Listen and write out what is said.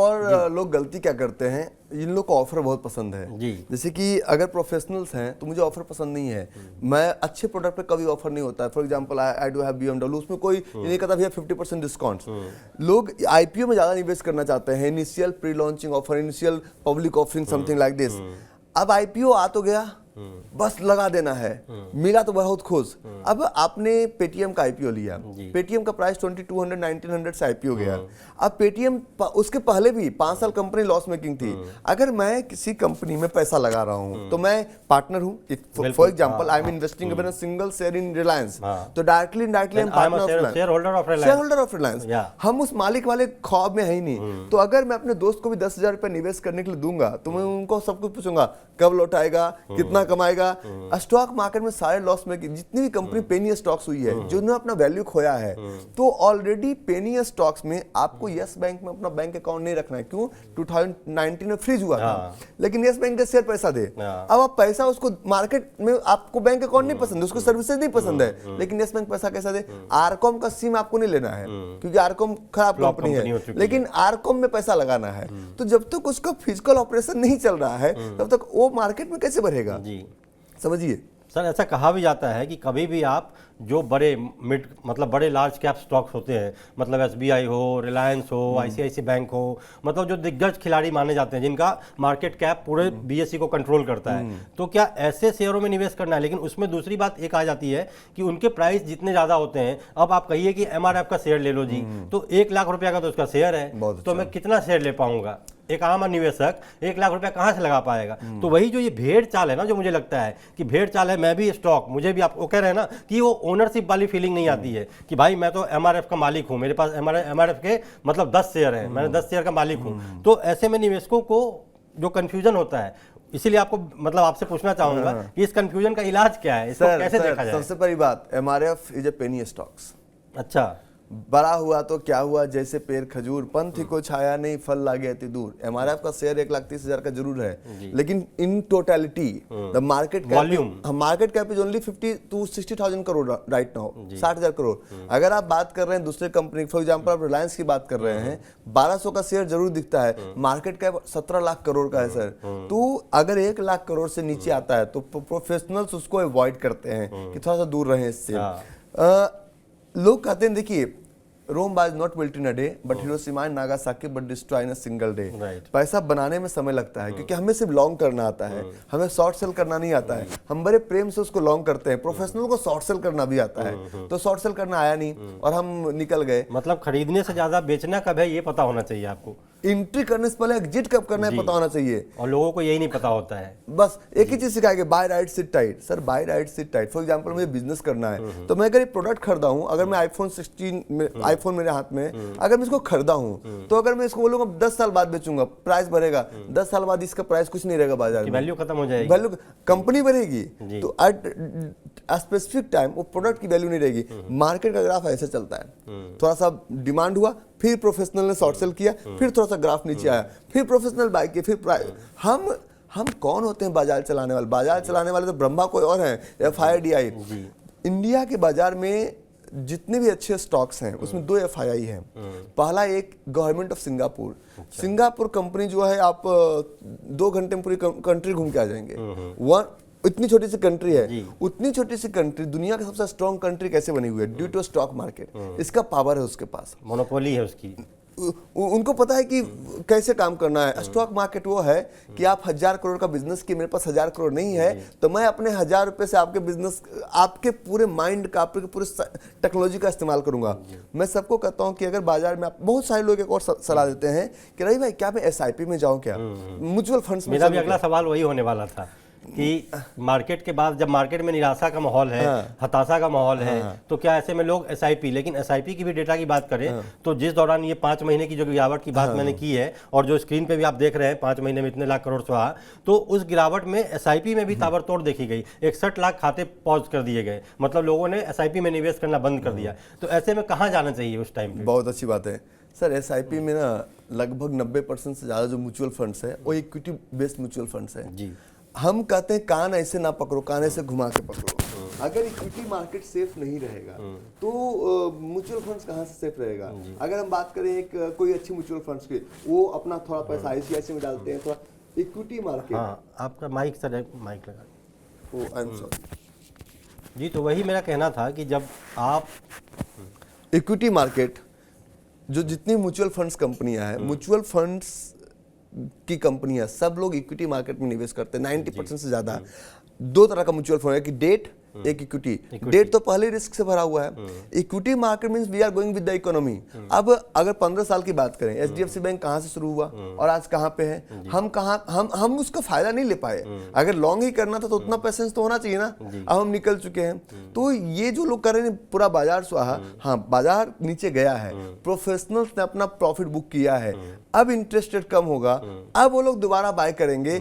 और लोग गलती क्या करते हैं, इन लोग को ऑफर बहुत पसंद है जी। जैसे कि अगर प्रोफेशनल्स हैं तो मुझे ऑफर पसंद नहीं है, मैं अच्छे प्रोडक्ट पे कभी ऑफर नहीं होता है। For example I do have BMW, उसमें कोई ये नहीं कहता भैया 50% डिस्काउंट। लोग आईपीओ में ज्यादा निवेश करना चाहते हैं, initial pre launching offer, initial public offering, something like this. अब आईपीओ आ तो गया, बस लगा देना है, मिला तो बहुत खुश। अब आपने पेटीएम का आईपीओ लिया, पेटीएम का प्राइस 2200 1900 से आईपीओ गया। अब पेटीएम उसके पहले भी 5 साल कंपनी लॉस मेकिंग थी। अगर मैं किसी कंपनी में पैसा लगा रहा हूं तो मैं पार्टनर हूं। For example I am investing in a single share in Reliance, तो डायरेक्टली इनडायरेक्टली हम partner of share of Reliance. हम उस मालिक वाले ख्वाब में है ही नहीं। तो अगर मैं अपने दोस्त को भी 10,000 रुपए निवेश करने के लिए दूंगा तो मैं उनको सब कुछ पूछूंगा कब लौटाएगा, कितना कमाएगा। स्टॉक मार्केट में सारे लॉस में जितनी भी कंपनी पेनी स्टॉक्स हुई है जिन्होंने अपना वैल्यू खोया है, तो ऑलरेडी पेनी स्टॉक्स में आपको यस बैंक में अपना बैंक अकाउंट नहीं रखना है। क्यों? 2019 में फ्रीज हुआ था, लेकिन यस बैंक के शेयर पैसा दे। अब आप पैसा उसको मार्केट में, आपको बैंक अकाउंट नहीं पसंद है, उसको सर्विसेज नहीं पसंद है, लेकिन यस बैंक पैसा कैसा दे? आरकॉम का सिम आपको नहीं लेना है क्योंकि आरकॉम खराब कंपनी है, लेकिन आरकॉम में पैसा लगाना है। तो जब तक उसका फिजिकल ऑपरेशन नहीं चल रहा है तब तक वो मार्केट में कैसे बढ़ेगा? समझिए सर, ऐसा कहा भी जाता है कि कभी भी आप जो बड़े मिड मतलब बड़े लार्ज कैप स्टॉक्स होते हैं, मतलब एसबीआई हो, रिलायंस हो, आईसीआईसी बैंक हो, मतलब जो दिग्गज खिलाड़ी माने जाते हैं जिनका मार्केट कैप पूरे बीएसई को कंट्रोल करता है, तो क्या ऐसे शेयरों में निवेश करना है? लेकिन उसमें दूसरी बात एक आ जाती है कि उनके प्राइस जितने ज़्यादा होते हैं, अब आप कहिए कि एमआरएफ का शेयर ले लो जी, तो 1 लाख रुपया का तो उसका शेयर है, तो मैं कितना शेयर ले पाऊंगा? एक आम निवेशक 1 लाख रुपया कहाँ से लगा पाएगा? तो वही जो ये भेड़ चाल है ना, जो मुझे लगता है कि भेड़ चाल है, मैं भी स्टॉक, मुझे भी, आप वो कह रहे हैं ना कि वो ओनरशिप वाली फीलिंग नहीं आती है कि भाई मैं तो एमआरएफ का मालिक हूं, मेरे पास एमआरएफ के मतलब 10 शेयर हैं, मैंने 10 शेयर का मालिक हूं। तो ऐसे में निवेशकों को जो कंफ्यूजन होता है, इसीलिए आपको मतलब आपसे पूछना चाहूंगा कि इस कंफ्यूजन का इलाज क्या है, इसको कैसे देखा जाए? सबसे पहली बात, MRF is a penny stocks. अच्छा, बड़ा हुआ तो क्या हुआ, जैसे पेड़ खजूर, पंथी को छाया नहीं, फल लागे अति दूर। एमआरएफ का शेयर 1,30,000 का जरूर है, लेकिन in totality the market cap is only 50 to 60,000 crore right now, 60,000 crore. अगर आप बात कर रहे हैं दूसरे कंपनी, फॉर एग्जांपल आप रिलायंस की बात कर रहे हैं, 1200 का शेयर जरूर दिखता है, मार्केट कैप 17 लाख करोड़ का है सर। तो अगर 1 लाख करोड़ से नीचे आता है तो प्रोफेशनल्स उसको अवॉइड करते हैं कि थोड़ा सा दूर रहें इससे। लोग कहते हैं, देखिए, Rome was not built in a day, but Hiroshima and Nagasaki but destroyed in a single day। पैसा बनाने में समय लगता है क्योंकि हमें सिर्फ लॉन्ग करना आता है, हमें शॉर्ट सेल करना नहीं आता है। हम बड़े प्रेम से उसको लॉन्ग करते हैं, प्रोफेशनल को शॉर्ट सेल करना भी आता है, तो शॉर्ट सेल करना आया नहीं और हम निकल गए। मतलब खरीदने से ज्यादा बेचना कब है ये पता होना चाहिए आपको, एंट्री करने से पहले एग्जिट कब करना है पता होना चाहिए, और लोगों को यही नहीं पता होता है। बस एक ही चीज सिखाएंगे, buy right sit tight. Sir buy right sit tight, for example मुझे बिजनेस करना है, तो मैं अगर एक प्रोडक्ट खरीदा हूं, अगर मैं आईफोन 16 आईफोन मेरे हाथ में, अगर मैं इसको खरीदा हूं, तो अगर मैं इसको बोलूंगा 10 साल बाद बेचूंगा, प्राइस बढ़ेगा, 10 साल बाद इसका प्राइस कुछ नहीं रहेगा बाजार में, वैल्यू खत्म हो जाएगी, वैल्यू कंपनी बढ़ेगी, तो एट स्पेसिफिक टाइम वो प्रोडक्ट की वैल्यू नहीं रहेगी। मार्केट का ग्राफ ऐसे चलता है, थोड़ा सा डिमांड हुआ, फिर प्रोफेशनल ने शॉर्ट सेल किया, फिर थोड़ा सा ग्राफ नीचे आया, फिर प्रोफेशनल बाय किया, फिर प्राइस। हम कौन होते हैं बाजार चलाने वाले? बाजार चलाने वाले तो ब्रह्मा कोई और हैं, FIDI। इंडिया के बाजार में जितने भी अच्छे स्टॉक्स हैं उसमें 2 FII हैं। पहला एक government of Singapore, Singapore company जो है, आप 2 घंटे में पूरी कंट्री घूम के आ जाएंगे। इतनी छोटी सी कंट्री है, उतनी छोटी सी कंट्री दुनिया की सबसे स्ट्रॉन्ग कंट्री कैसे बनी हुई है? Due to stock market. इसका पावर है उसके पास, मोनोपोली है उसकी, उनको पता है कि कैसे काम करना है। स्टॉक मार्केट वो है कि आप 1,000 करोड़ का बिजनेस की, मेरे पास 1,000 करोड़ नहीं है, तो मैं अपने 1,000 रुपए से आपके बिजनेस, आपके पूरे माइंड का, आपके पूरे टेक्नोलॉजी का इस्तेमाल करूंगा। मैं सबको कहता हूं कि अगर बाजार में आप, बहुत सारे लोग एक और सलाह देते हैं कि रवि भाई क्या मैं SIP में जाऊं, क्या म्यूचुअल फंड्स में? मेरा भी अगला सवाल वही होने वाला था कि मार्केट के बाद जब मार्केट में निराशा का माहौल है, हताशा का माहौल है, तो क्या ऐसे में लोग SIP, लेकिन SIP की भी डेटा की बात करें तो जिस दौरान ये 5 महीने की जो गिरावट की बात मैंने की है, और जो स्क्रीन पे भी आप देख रहे हैं 5 महीने में इतने लाख करोड़ से, तो उस गिरावट में SIP में भी ताबड़तोड़ देखी गई, 61 लाख खाते पॉज कर दिए गए, मतलब लोगों ने SIP में निवेश करना बंद कर दिया। तो ऐसे में कहाँ जाना चाहिए उस टाइम पे? बहुत अच्छी बात है सर। SIP में ना लगभग 90% से ज्यादा जो म्यूचुअल फंड्स है वो इक्विटी बेस्ड म्यूचुअल फंड्स है जी। हम कहते हैं कान ऐसे ना पकड़ो, कान ऐसे घुमा के पकड़ो। अगर इक्विटी मार्केट सेफ नहीं रहेगा तो म्यूचुअल फंड्स कहाँ से सेफ रहेगा? अगर हम बात करें एक कोई अच्छी म्यूचुअल फंड्स की, वो अपना थोड़ा पैसा आईसीआईसी में डालते हैं, थोड़ा इक्विटी मार्केट। हाँ, आपका माइक सर, माइक लगा। ओ आई एम सॉरी जी, तो वही मेरा कहना था कि जब आप इक्विटी मार्केट, जो जितनी म्यूचुअल फंड्स कंपनियां हैं, म्यूचुअल फंड्स की कंपनियां सब लोग इक्विटी मार्केट में निवेश करते हैं 90% से ज्यादा। दो तरह का म्यूचुअल फंड है कि डेट, एक इक्विटी। डेट तो पहले रिस्क से भरा हुआ है। Equity market means we are going with the economy. अब अगर 15 साल की बात करें, एचडीएफसी बैंक कहां से शुरू हुआ और आज कहां पे है, हम उसका फायदा नहीं ले पाए। अगर लॉन्ग ही करना था तो उतना पेशेंस तो होना चाहिए ना। अब हम निकल चुके हैं। तो ये जो लोग कर रहे हैं पूरा बाजार स्वाहा, हाँ बाजार नीचे गया है, प्रोफेशनल्स ने अपना प्रॉफिट बुक किया है, अब इंटरेस्ट रेट कम होगा, अब वो लोग दोबारा बाय करेंगे